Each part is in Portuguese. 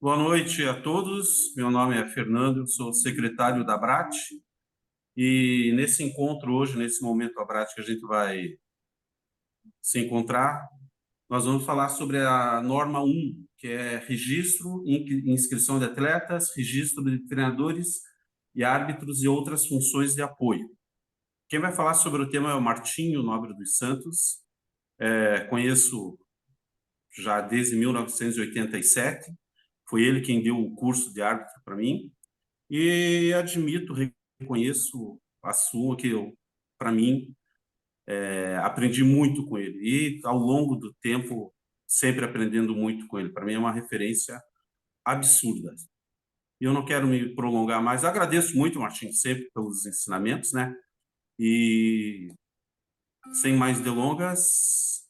Boa noite a todos. Meu nome é Fernando, eu sou secretário da ABRAT e nesse encontro hoje, nesse momento ABRAT que a gente vai se encontrar, nós vamos falar sobre a norma 1, que é registro e inscrição de atletas, registro de treinadores e árbitros e outras funções de apoio. Quem vai falar sobre o tema é o Martinho Nobre dos Santos. Conheço já desde 1987. Foi ele quem deu o curso de árbitro para mim. E admito, reconheço, assumo que eu, para mim, aprendi muito com ele. E ao longo do tempo, sempre aprendendo muito com ele. Para mim é uma referência absurda. E eu não quero me prolongar mais. Agradeço muito, Martins, sempre pelos ensinamentos, né? E sem mais delongas,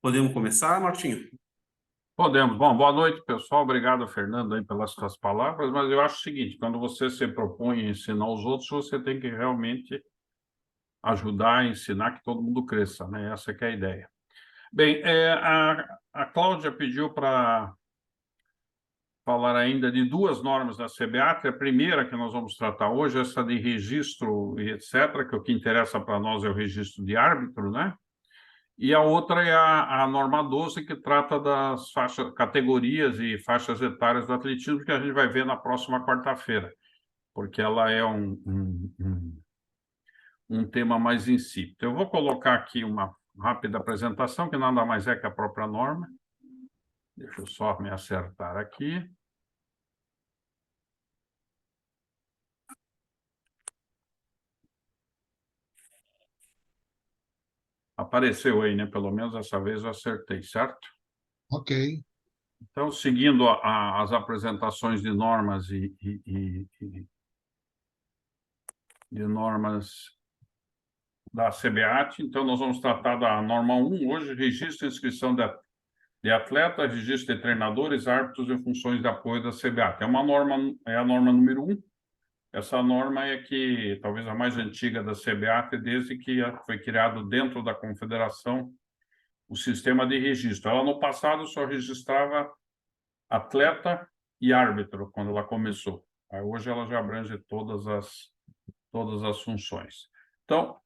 podemos começar, Martinho? Podemos. Bom, boa noite, pessoal. Obrigado, Fernando, aí, pelas suas palavras, mas eu acho o seguinte, quando você se propõe a ensinar os outros, você tem que realmente ajudar a ensinar que todo mundo cresça, né? Essa que é a ideia. Bem, a Cláudia pediu para falar ainda de duas normas da CBAT. A primeira que nós vamos tratar hoje, essa de registro e etc., que o que interessa para nós é o registro de árbitro, né? E a outra é a norma 12, que trata das categorias e faixas etárias do atletismo, que a gente vai ver na próxima quarta-feira, porque ela é um tema mais em si. Então, eu vou colocar aqui uma rápida apresentação, que nada mais é que a própria norma. Deixa eu só me acertar aqui. Apareceu aí, né? Pelo menos dessa vez eu acertei, certo? Ok. Então, seguindo as apresentações de normas e de normas da CBAT, então nós vamos tratar da norma 1 hoje, registro e inscrição de atletas, registro de treinadores, árbitros e funções de apoio da CBAT. É a norma número 1. Essa norma é que talvez a mais antiga da CBAT, desde que foi criado dentro da confederação o sistema de registro. Ela no passado só registrava atleta e árbitro quando ela começou. Aí, hoje ela já abrange todas as funções. Então,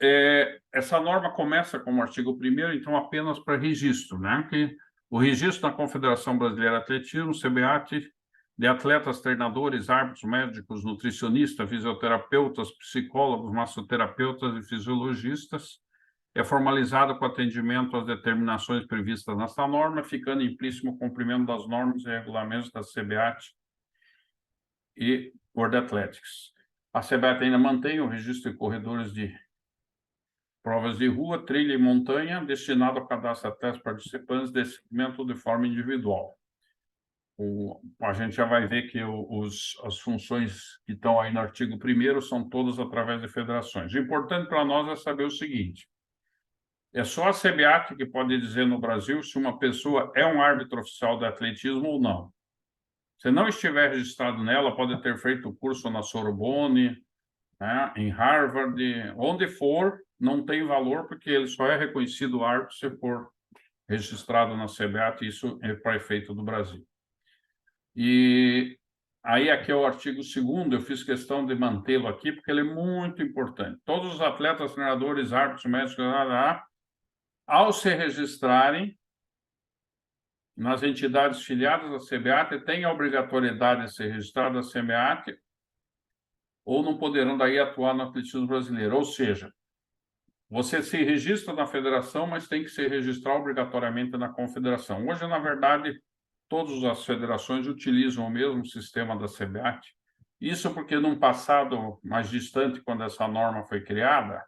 essa norma começa como artigo 1º, então apenas para registro, né? Que o registro na Confederação Brasileira de Atletismo, CBAT, de atletas, treinadores, árbitros, médicos, nutricionistas, fisioterapeutas, psicólogos, massoterapeutas e fisiologistas é formalizado com atendimento às determinações previstas nesta norma, ficando implícito o cumprimento das normas e regulamentos da CBAT e World Athletics. A CBAT ainda mantém o registro de corredores de provas de rua, trilha e montanha, destinado ao cadastro de atletas participantes de segmento de forma individual. A gente já vai ver que as funções que estão aí no artigo 1º são todas através de federações. O importante para nós é saber o seguinte: é só a CBAT que pode dizer no Brasil se uma pessoa é um árbitro oficial de atletismo ou não. Se não estiver registrado nela, pode ter feito o curso na Sorbonne, né, em Harvard, onde for, não tem valor, porque ele só é reconhecido árbitro se for registrado na CBAT, isso é para efeito do Brasil. E aí aqui é o artigo 2º, eu fiz questão de mantê-lo aqui, porque ele é muito importante. Todos os atletas, treinadores, árbitros, médicos, ao se registrarem nas entidades filiadas da CBAT, têm a obrigatoriedade de ser registrado na CBAT ou não poderão daí atuar no atletismo brasileiro. Ou seja, você se registra na federação, mas tem que se registrar obrigatoriamente na confederação. Hoje, na verdade, todas as federações utilizam o mesmo sistema da CBAT. Isso porque, num passado mais distante, quando essa norma foi criada,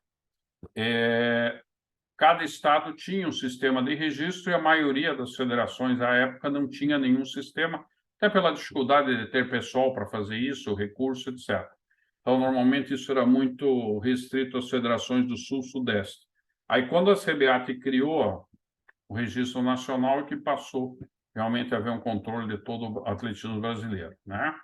cada estado tinha um sistema de registro e a maioria das federações, à época, não tinha nenhum sistema, até pela dificuldade de ter pessoal para fazer isso, recurso, etc. Então, normalmente, isso era muito restrito às federações do Sul e Sudeste. Aí, quando a CBAT criou o Registro Nacional, é que passou realmente a haver um controle de todo o atletismo brasileiro, né?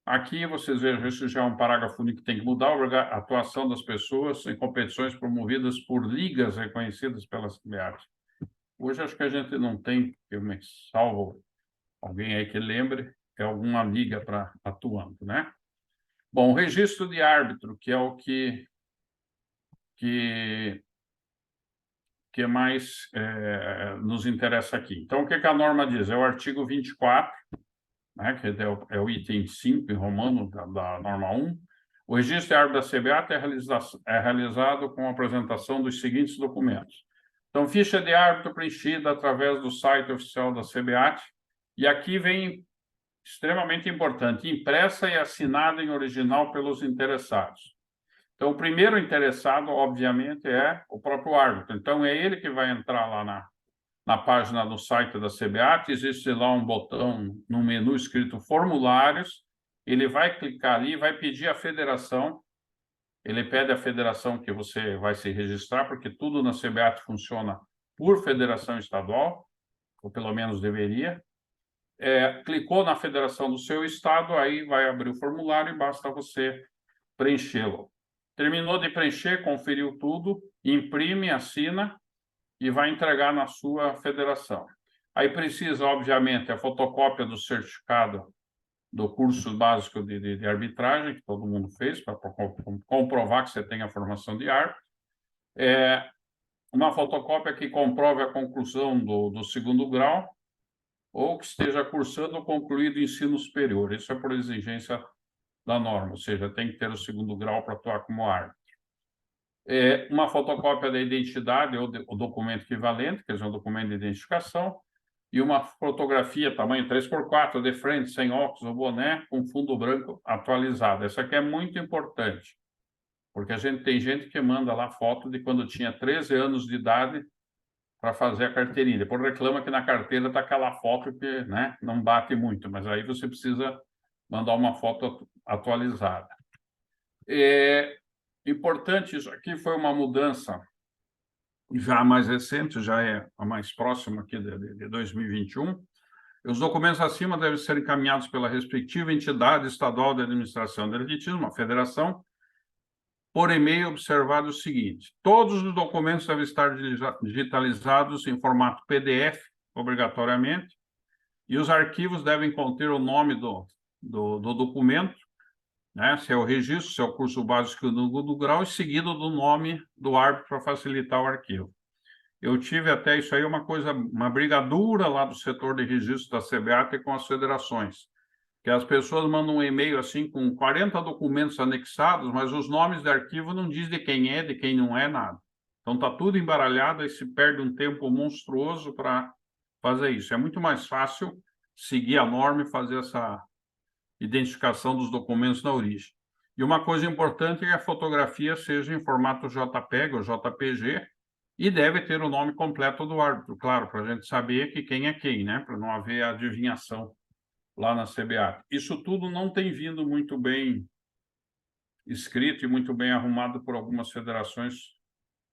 Aqui, vocês vejam, isso já é um parágrafo único que tem que mudar, a atuação das pessoas em competições promovidas por ligas reconhecidas pela CBAT. Hoje acho que a gente não tem, eu me salvo alguém aí que lembre, é alguma liga para atuando, né? Bom, o registro de árbitro, que é o que mais nos interessa aqui. Então, o que a norma diz? É o artigo 24, né, que é o item 5 em romano da norma 1. O registro de árbitro da CBAT é realizado com a apresentação dos seguintes documentos. Então, ficha de árbitro preenchida através do site oficial da CBAT, e aqui vem extremamente importante, impressa e assinada em original pelos interessados. Então, o primeiro interessado, obviamente, é o próprio árbitro. Então, é ele que vai entrar lá na página do site da CBAT, existe lá um botão no menu escrito formulários, ele vai clicar ali, vai pedir a federação, ele pede a federação que você vai se registrar, porque tudo na CBAT funciona por federação estadual, ou pelo menos deveria. Clicou na federação do seu estado, aí vai abrir o formulário e basta você preenchê-lo. Terminou de preencher, conferiu tudo, imprime, assina e vai entregar na sua federação. Aí precisa, obviamente, a fotocópia do certificado do curso básico de arbitragem, que todo mundo fez, para comprovar que você tem a formação de árbitro. Uma fotocópia que comprove a conclusão do segundo grau, ou que esteja cursando ou concluído ensino superior. Isso é por exigência da norma, ou seja, tem que ter o segundo grau para atuar como árbitro. Uma fotocópia da identidade ou o documento equivalente, quer dizer, um documento de identificação, e uma fotografia tamanho 3x4, de frente, sem óculos ou boné, com fundo branco atualizado. Essa aqui é muito importante, porque tem gente que manda lá foto de quando tinha 13 anos de idade para fazer a carteirinha. Depois reclama que na carteira está aquela foto que, né, não bate muito, mas aí você precisa mandar uma foto atualizada. Importante, isso aqui foi uma mudança já mais recente, já é a mais próxima aqui de 2021. Os documentos acima devem ser encaminhados pela respectiva entidade estadual de administração de atletismo, a federação, por e-mail, observado o seguinte: todos os documentos devem estar digitalizados em formato PDF, obrigatoriamente, e os arquivos devem conter o nome do documento, né, se é o registro, se é o curso básico do grau, e seguido do nome do árbitro para facilitar o arquivo. Eu tive até isso aí uma briga dura lá do setor de registro da CBAT com as federações, que as pessoas mandam um e-mail assim com 40 documentos anexados, mas os nomes de arquivo não diz de quem não é, nada. Então está tudo embaralhado e se perde um tempo monstruoso para fazer isso. É muito mais fácil seguir a norma e fazer essa identificação dos documentos na origem. E uma coisa importante é que a fotografia seja em formato JPEG ou JPG e deve ter o nome completo do árbitro, claro, para a gente saber que quem é quem, né? Para não haver adivinhação lá na CBAT. Isso tudo não tem vindo muito bem escrito e muito bem arrumado por algumas federações,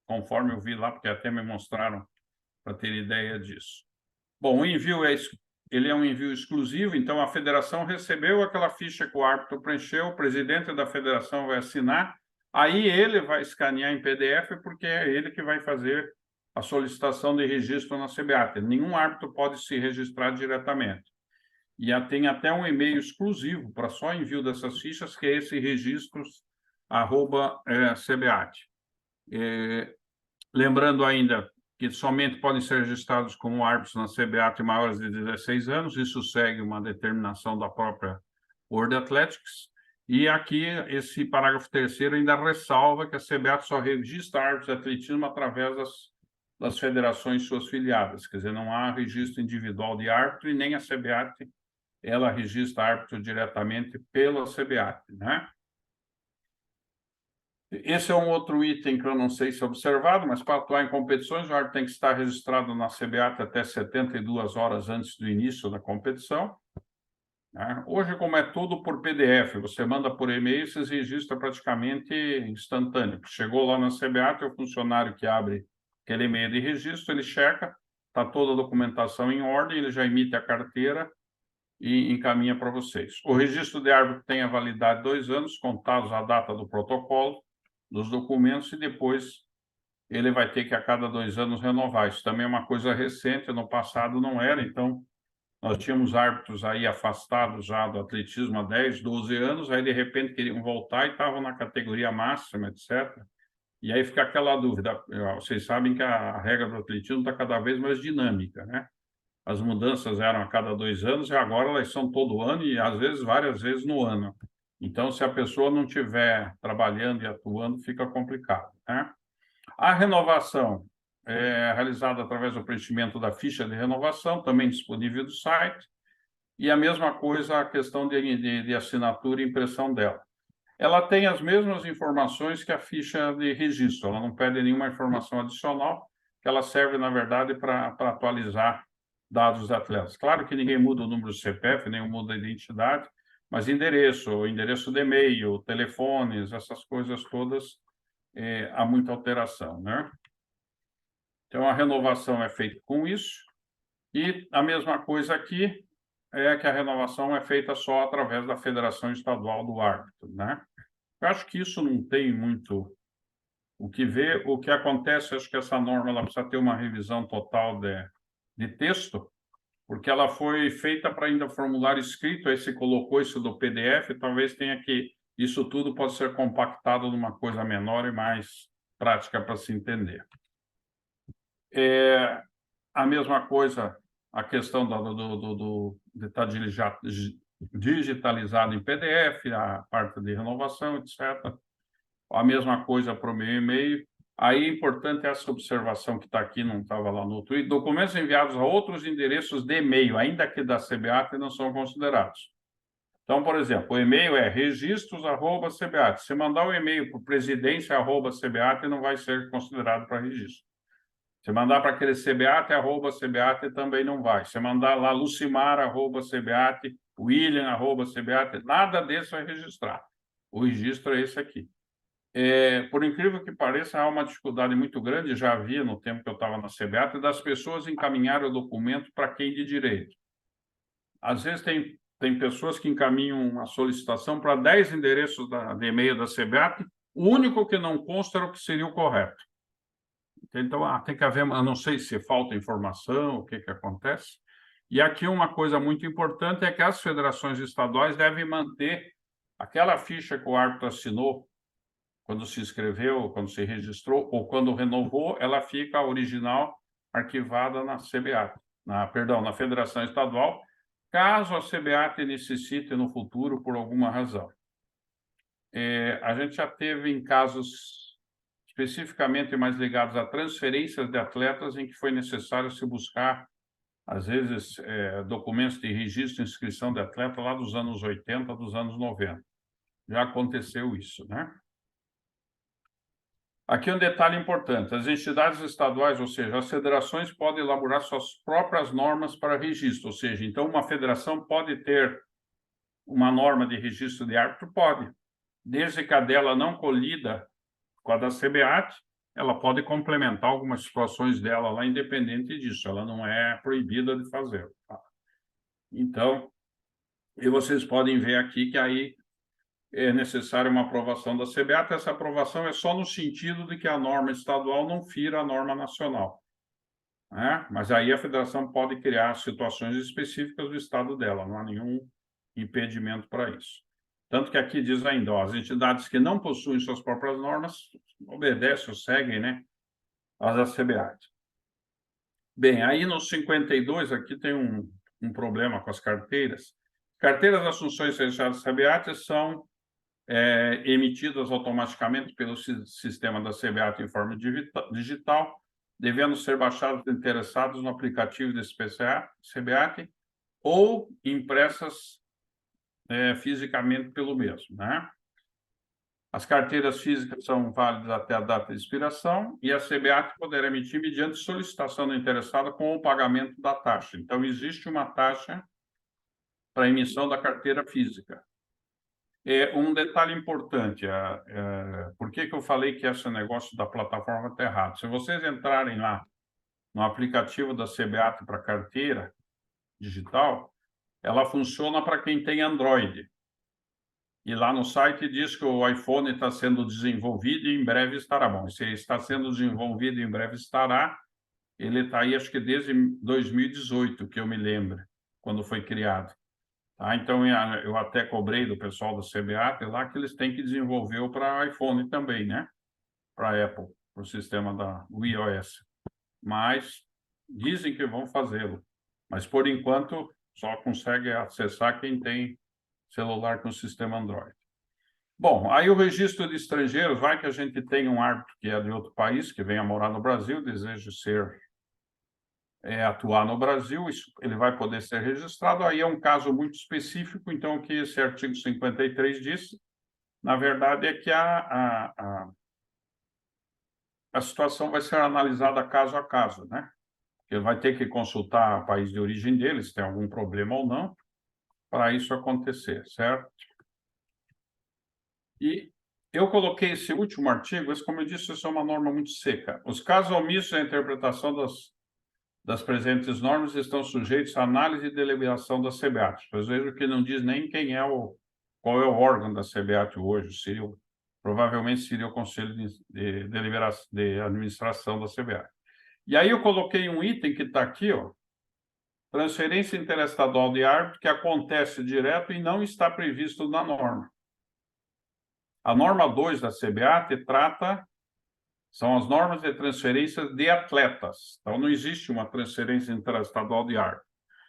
conforme eu vi lá, porque até me mostraram para ter ideia disso. Bom, o envio ele é um envio exclusivo, então a federação recebeu aquela ficha que o árbitro preencheu, o presidente da federação vai assinar, aí ele vai escanear em PDF, porque é ele que vai fazer a solicitação de registro na CBAT. Nenhum árbitro pode se registrar diretamente. E tem até um e-mail exclusivo para só envio dessas fichas, que é esse registros@cbat. Lembrando ainda que somente podem ser registrados como árbitros na CBAT maiores de 16 anos, isso segue uma determinação da própria World Athletics, e aqui esse parágrafo 3º ainda ressalva que a CBAT só registra árbitros de atletismo através das federações suas filiadas, quer dizer, não há registro individual de árbitro e nem a CBAT ela registra árbitro diretamente pela CBAT, né? Esse é um outro item que eu não sei se é observado, mas para atuar em competições, o árbitro tem que estar registrado na CBAT até 72 horas antes do início da competição, né? Hoje, como é tudo por PDF, você manda por e-mail e se registra praticamente instantâneo. Chegou lá na CBAT, o funcionário que abre aquele e-mail de registro, ele checa, está toda a documentação em ordem, ele já emite a carteira e encaminha para vocês. O registro de árbitro tem a validade de 2 anos, contados a data do protocolo, dos documentos, e depois ele vai ter que, a cada 2 anos, renovar. Isso também é uma coisa recente, no passado não era, então nós tínhamos árbitros aí afastados já do atletismo há 10, 12 anos, aí de repente queriam voltar e estavam na categoria máxima, etc. E aí fica aquela dúvida. Vocês sabem que a regra do atletismo está cada vez mais dinâmica, né? As mudanças eram a cada 2 anos e agora elas são todo ano e às vezes várias vezes no ano. Então, se a pessoa não estiver trabalhando e atuando, fica complicado, né? A renovação é realizada através do preenchimento da ficha de renovação, também disponível do site, e a mesma coisa a questão de assinatura e impressão dela. Ela tem as mesmas informações que a ficha de registro, ela não pede nenhuma informação adicional, que ela serve, na verdade, para atualizar dados dos atletas. Claro que ninguém muda o número do CPF, nem muda a identidade, mas endereço de e-mail, telefones, essas coisas todas, há muita alteração, né? Então, a renovação é feita com isso, e a mesma coisa aqui é que a renovação é feita só através da Federação Estadual do Árbitro, né? Eu acho que isso não tem muito o que ver. O que acontece, acho que essa norma ela precisa ter uma revisão total de texto, porque ela foi feita para ainda formulário escrito, aí se colocou isso do PDF, talvez tenha que... Isso tudo pode ser compactado numa coisa menor e mais prática para se entender. A mesma coisa, a questão de estar digitalizado em PDF, a parte de renovação, etc. A mesma coisa para o meu e-mail. Aí é importante essa observação que está aqui, não estava lá no Twitter. Documentos enviados a outros endereços de e-mail, ainda que da CBAT, não são considerados. Então, por exemplo, o e-mail é registros@cbat. Se mandar o e-mail para presidência@cbat, não vai ser considerado para registro. Se mandar para aquele cbat, também não vai. Se mandar lá lucimar@cbat, william@cbat, nada disso vai registrar. O registro é esse aqui. Por incrível que pareça, há uma dificuldade muito grande, já havia no tempo que eu estava na CBAT, das pessoas encaminharem o documento para quem de direito. Às vezes tem pessoas que encaminham uma solicitação para 10 endereços de e-mail da CBAT, o único que não consta era o que seria o correto. Então, tem que haver, eu não sei se falta informação, o que acontece. E aqui uma coisa muito importante é que as federações estaduais devem manter aquela ficha que o árbitro assinou quando se inscreveu, quando se registrou, ou quando renovou, ela fica original arquivada na CBAT, na Federação Estadual, caso a CBAT necessite no futuro por alguma razão. A gente já teve em casos especificamente mais ligados a transferências de atletas em que foi necessário se buscar, às vezes, documentos de registro e inscrição de atleta lá dos anos 80, dos anos 90. Já aconteceu isso, né? Aqui um detalhe importante: as entidades estaduais, ou seja, as federações, podem elaborar suas próprias normas para registro, ou seja, então uma federação pode ter uma norma de registro de árbitro? Pode, desde que a dela não colida com a da CBAT, ela pode complementar algumas situações dela lá, independente disso, ela não é proibida de fazer. Tá? Então, e vocês podem ver aqui que aí é necessária uma aprovação da CBAT. Essa aprovação é só no sentido de que a norma estadual não fira a norma nacional, né? Mas aí a federação pode criar situações específicas do estado dela, não há nenhum impedimento para isso. Tanto que aqui diz ainda, ó, as entidades que não possuem suas próprias normas obedecem ou seguem, né, as da CBAT. Bem, aí no 52, aqui tem um problema com as carteiras. Carteiras das funções registradas da CBAT são emitidas automaticamente pelo sistema da CBAT em forma digital, devendo ser baixadas por interessados no aplicativo da CBAT ou impressas fisicamente pelo mesmo, né? As carteiras físicas são válidas até a data de expiração e a CBAT poderá emitir mediante solicitação do interessado com o pagamento da taxa. Então, existe uma taxa para a emissão da carteira física. Um detalhe importante, por que eu falei que esse negócio da plataforma está errado? Se vocês entrarem lá no aplicativo da CBAT para carteira digital, ela funciona para quem tem Android. E lá no site diz que o iPhone está sendo desenvolvido e em breve estará bom. Se está sendo desenvolvido e em breve estará, ele está aí, acho que desde 2018, que eu me lembro, quando foi criado. Tá? Então, eu até cobrei do pessoal do CBAT lá que eles têm que desenvolver para iPhone também, né? Para Apple, para o sistema da iOS. Mas dizem que vão fazê-lo. Mas, por enquanto, só consegue acessar quem tem celular com sistema Android. Bom, aí o registro de estrangeiros, vai que a gente tem um árbitro que é de outro país, que venha morar no Brasil, deseja atuar no Brasil, ele vai poder ser registrado. Aí é um caso muito específico, então o que esse artigo 53 diz, na verdade, é que a situação vai ser analisada caso a caso, né? Ele vai ter que consultar o país de origem dele, se tem algum problema ou não, para isso acontecer, certo? E eu coloquei esse último artigo, mas, como eu disse, isso é uma norma muito seca. Os casos omissos à interpretação das presentes normas estão sujeitos à análise e deliberação da CBAT. Pois vejo que não diz nem qual é o órgão da CBAT hoje, provavelmente seria o Conselho de Deliberação, de Administração da CBAT. E aí eu coloquei um item que está aqui, ó, transferência interestadual de árbitro que acontece direto e não está previsto na norma. A norma 2 da CBAT são as normas de transferência de atletas. Então, não existe uma transferência interestadual de árbitro.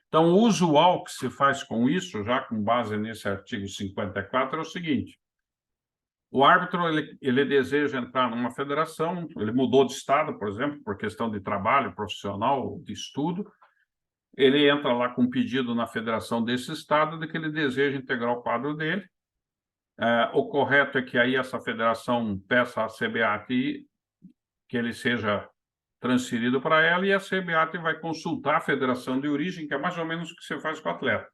Então, o usual que se faz com isso, já com base nesse artigo 54, é o seguinte: o árbitro ele deseja entrar numa federação, ele mudou de estado, por exemplo, por questão de trabalho profissional, de estudo, ele entra lá com um pedido na federação desse estado de que ele deseja integrar o quadro dele. O correto é que aí essa federação peça à CBAT que ele seja transferido para ela e a CBAT vai consultar a federação de origem, que é mais ou menos o que você faz com o atleta.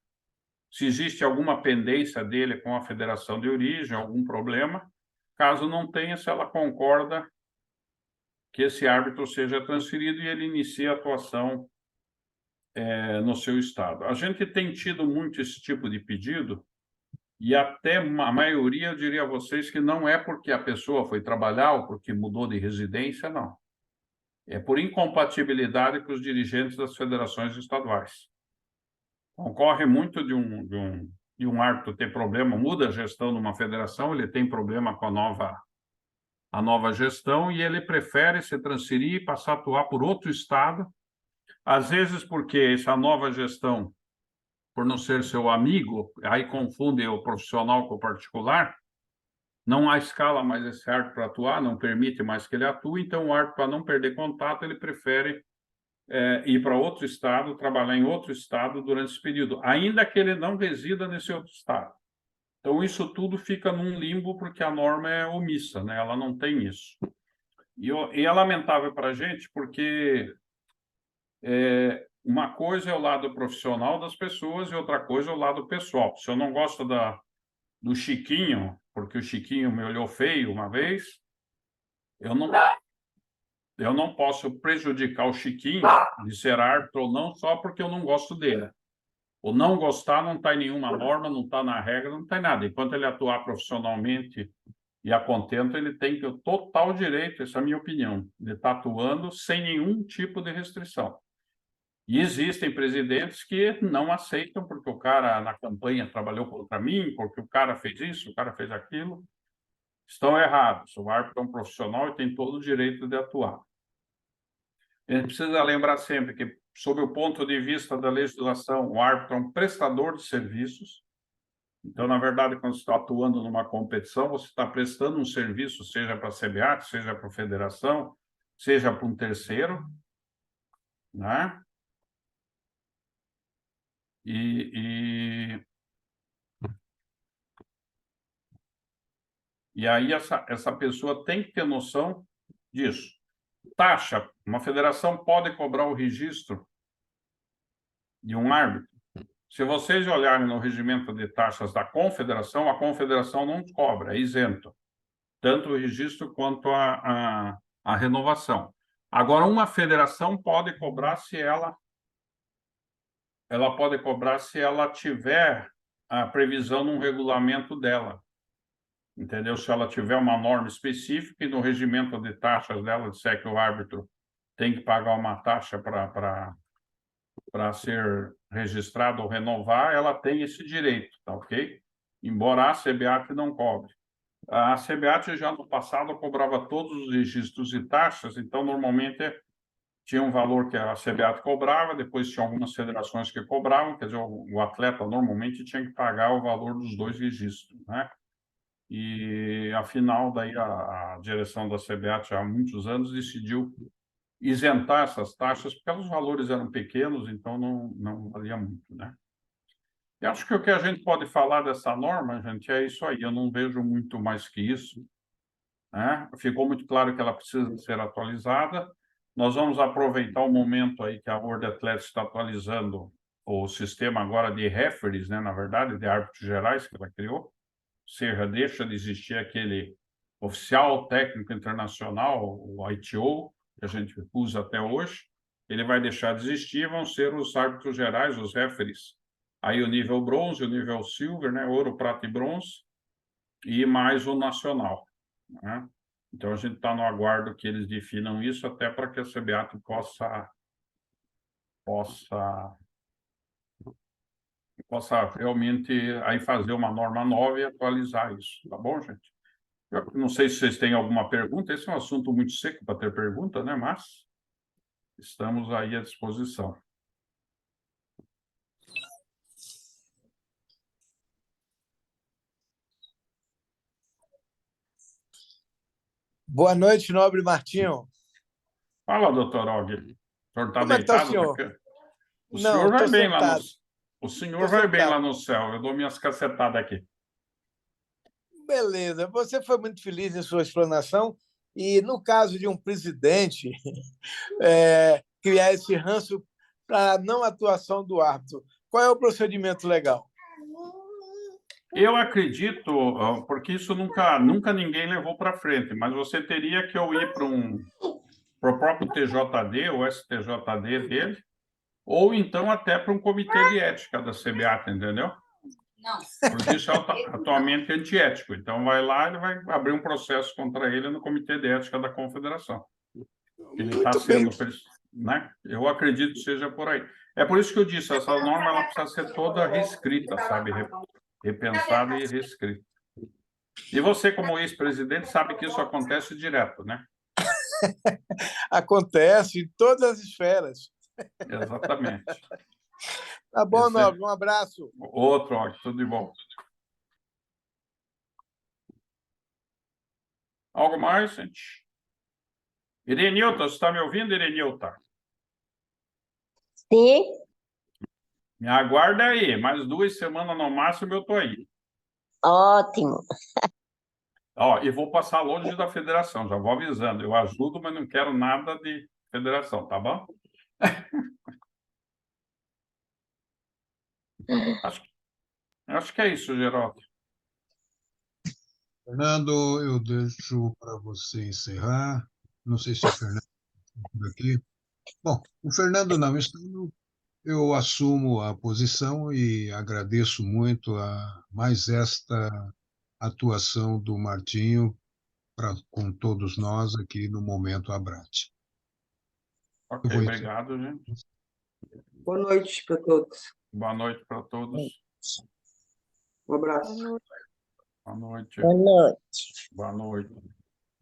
Se existe alguma pendência dele com a federação de origem, algum problema, caso não tenha, se ela concorda que esse árbitro seja transferido e ele inicie a atuação no seu estado. A gente tem tido muito esse tipo de pedido e até a maioria, eu diria a vocês, que não é porque a pessoa foi trabalhar ou porque mudou de residência, não. É por incompatibilidade com os dirigentes das federações estaduais. Ocorre muito de um árbitro ter problema, muda a gestão de uma federação, ele tem problema com a nova gestão e ele prefere se transferir e passar a atuar por outro estado, às vezes porque essa nova gestão, por não ser seu amigo, aí confunde o profissional com o particular, não há escala mais esse árbitro para atuar, não permite mais que ele atue, então o árbitro, para não perder contato, ele prefere ir para outro estado, trabalhar em outro estado durante esse período, ainda que ele não resida nesse outro estado. Então, isso tudo fica num limbo porque a norma é omissa, né? Ela não tem isso. E é lamentável para a gente porque uma coisa é o lado profissional das pessoas e outra coisa é o lado pessoal. Se eu não gosto do Chiquinho, porque o Chiquinho me olhou feio uma vez, eu não posso prejudicar o Chiquinho de ser árbitro ou não só porque eu não gosto dele. O não gostar não está em nenhuma norma, não está na regra, não está em nada. Enquanto ele atuar profissionalmente e a contento, ele tem o total direito, essa é a minha opinião, de estar atuando sem nenhum tipo de restrição. E existem presidentes que não aceitam porque o cara na campanha trabalhou contra mim, porque o cara fez isso, o cara fez aquilo. Estão errados. O árbitro é um profissional e tem todo o direito de atuar. A gente precisa lembrar sempre que, sob o ponto de vista da legislação, o árbitro é um prestador de serviços. Então, na verdade, quando você está atuando numa competição, você está prestando um serviço, seja para a CBAT, seja para a federação, seja para um terceiro, né? E aí essa pessoa tem que ter noção disso. Taxa, uma federação pode cobrar o registro de um árbitro. Se vocês olharem no regimento de taxas da confederação, a confederação não cobra, é isento. Tanto o registro quanto a renovação. Agora, uma federação pode cobrar se ela tiver a previsão num regulamento dela. entendeu? Se ela tiver uma norma específica e no regimento de taxas dela disser que o árbitro tem que pagar uma taxa para ser registrado ou renovar, ela tem esse direito, tá ok? Embora a CBAT não cobre. A CBAT já no passado cobrava todos os registros e taxas, então normalmente tinha um valor que a CBAT cobrava, depois tinha algumas federações que cobravam, quer dizer, o atleta normalmente tinha que pagar o valor dos 2 registros, né? E, afinal, daí a direção da CBAT, há muitos anos, decidiu isentar essas taxas, porque os valores eram pequenos, então não valia muito, né? E acho que o que a gente pode falar dessa norma, gente, é isso aí. Eu não vejo muito mais que isso, né? Ficou muito claro que ela precisa ser atualizada. Nós vamos aproveitar o momento aí que a World Athletics está atualizando o sistema agora de referees, né? Na verdade, de árbitros gerais que ela criou. Ou seja, deixa de existir aquele oficial técnico internacional, o ITO, que a gente usa até hoje. Ele vai deixar de existir, vão ser os árbitros gerais, os referees. Aí o nível bronze, o nível silver, né? Ouro, prata e bronze, e mais o nacional, né? Então, a gente está no aguardo que eles definam isso, até para que a CBAT possa realmente aí fazer uma norma nova e atualizar isso, tá bom, gente? Eu não sei se vocês têm alguma pergunta, esse é um assunto muito seco para ter pergunta, né? Mas estamos aí à disposição. Boa noite, nobre Martinho. Fala, doutor Og. O senhor está Como é que está o deitado? senhor? O Não, senhor vai estou bem lá no... sentado. O senhor Estou vai bem lá sentado. no céu. Eu dou minhas cacetadas aqui. Beleza. Você foi muito feliz em sua explanação e, no caso de um presidente criar esse ranço para a não atuação do árbitro, qual é o procedimento legal? Eu acredito, porque isso nunca ninguém levou para frente, mas você teria que eu ir para o próprio TJD, o STJD dele, ou então até para um comitê de ética da CBAT, entendeu? Porque isso é atualmente antiético. Então, vai lá, ele vai abrir um processo contra ele no comitê de ética da Confederação. Ele está sendo, né? Eu acredito que seja por aí. É por isso que eu disse, essa norma ela precisa ser toda reescrita, sabe? Repensada e reescrita. E você, como ex-presidente, sabe que isso acontece direto, né? Acontece em todas as esferas. Exatamente. Tá bom, nobre. Um abraço. Outro, ó, tudo de bom. Algo mais, gente? Irenilton, você está me ouvindo, Irenilton? Sim. Me aguarda aí, mais 2 semanas no máximo eu estou aí. Ótimo. Ó, e vou passar longe da federação, já vou avisando. Eu ajudo, mas não quero nada de federação, tá bom? Acho que é isso, Geraldo. Fernando, eu deixo para você encerrar. Não sei se o Fernando está por aqui. Bom, o Fernando não estando, eu assumo a posição e agradeço muito a mais esta atuação do Martinho com todos nós aqui no Momento Abrat. Ok, obrigado, gente. Boa noite para todos. Boa noite para todos. Um abraço. Boa noite. Boa noite. Boa noite.